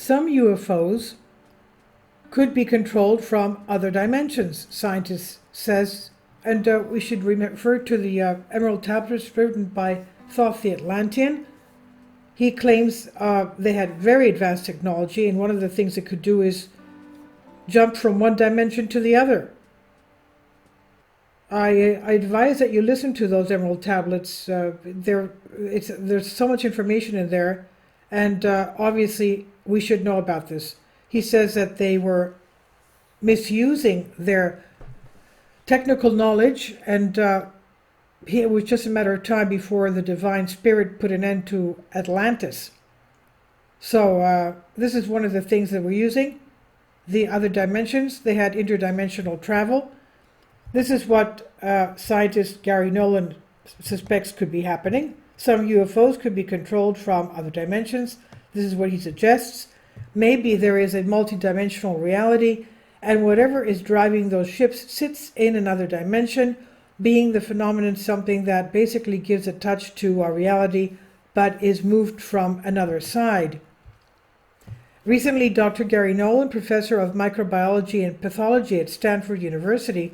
some UFOs could be controlled from other dimensions, scientists says, and we should refer to the Emerald tablets written by Thoth the Atlantean. He claims they had very advanced technology, and one of the things it could do is jump from one dimension to the other. I advise that you listen to those Emerald tablets. There's so much information in there, and obviously we should know about this. He says that they were misusing their technical knowledge, and it was just a matter of time before the divine spirit put an end to Atlantis. So this is one of the things that we're using. The other dimensions, they had interdimensional travel. This is what scientist Gary Noland suspects could be happening. Some UFOs could be controlled from other dimensions. This is what he suggests. Maybe there is a multidimensional reality, and whatever is driving those ships sits in another dimension, being the phenomenon something that basically gives a touch to our reality, but is moved from another side. Recently, Dr. Gary Noland, professor of microbiology and pathology at Stanford University,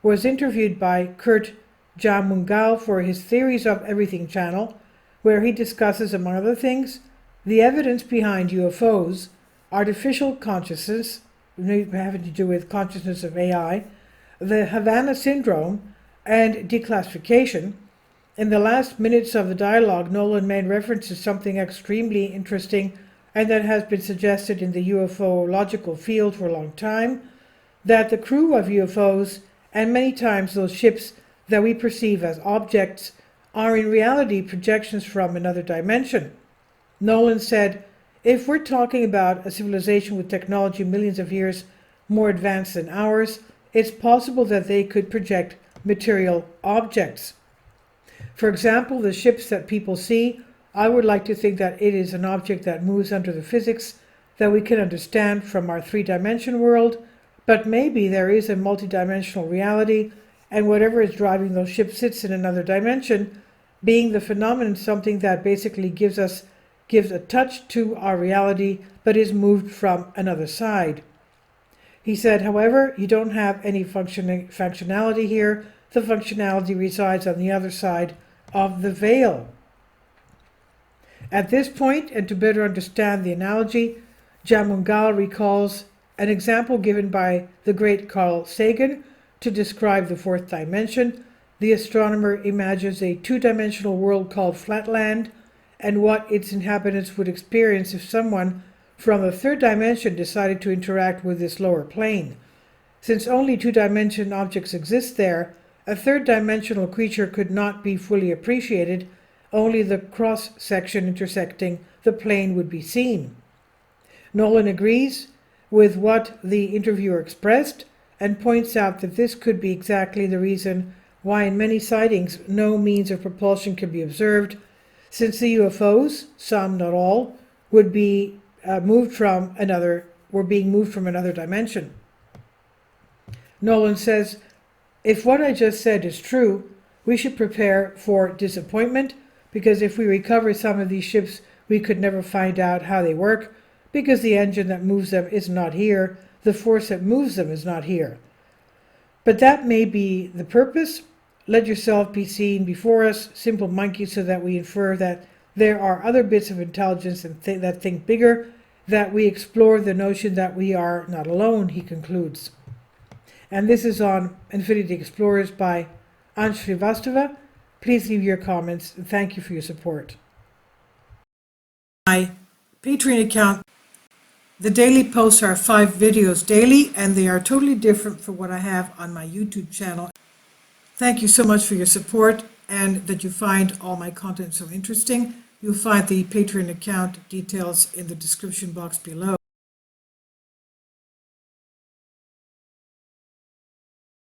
was interviewed by Kurt Jamungal for his Theories of Everything channel, where he discusses, among other things, the evidence behind UFOs, artificial consciousness, having to do with consciousness of AI, the Havana syndrome, and declassification. In the last minutes of the dialogue, Noland made reference to something extremely interesting and that has been suggested in the ufological field for a long time, that the crew of UFOs, and many times those ships that we perceive as objects, are in reality projections from another dimension. Noland said, if we're talking about a civilization with technology millions of years more advanced than ours, it's possible that they could project material objects. For example, the ships that people see, I would like to think that it is an object that moves under the physics that we can understand from our three-dimension world, but maybe there is a multidimensional reality, and whatever is driving those ships sits in another dimension, being the phenomenon something that basically gives a touch to our reality, but is moved from another side. He said, however, you don't have any functionality here. The functionality resides on the other side of the veil. At this point, and to better understand the analogy, Jamungal recalls an example given by the great Carl Sagan to describe the fourth dimension. The astronomer imagines a two-dimensional world called Flatland, and what its inhabitants would experience if someone from a third dimension decided to interact with this lower plane. Since only two-dimension objects exist there, a third-dimensional creature could not be fully appreciated. Only the cross-section intersecting the plane would be seen. Noland agrees with what the interviewer expressed and points out that this could be exactly the reason why in many sightings no means of propulsion can be observed, since the UFOs, some not all, would be being moved from another dimension. Noland says, if what I just said is true, we should prepare for disappointment, because if we recover some of these ships, we could never find out how they work, because the engine that moves them is not here, the force that moves them is not here. But that may be the purpose. Let yourself be seen before us, simple monkey, so that we infer that there are other bits of intelligence that think bigger, that we explore the notion that we are not alone, he concludes. And this is on Infinity Explorers by Ansh Srivastava. Please leave your comments, and thank you for your support. My Patreon account, the daily posts are 5 videos daily, and they are totally different from what I have on my YouTube channel. Thank you so much for your support, and that you find all my content so interesting. You'll find the Patreon account details in the description box below.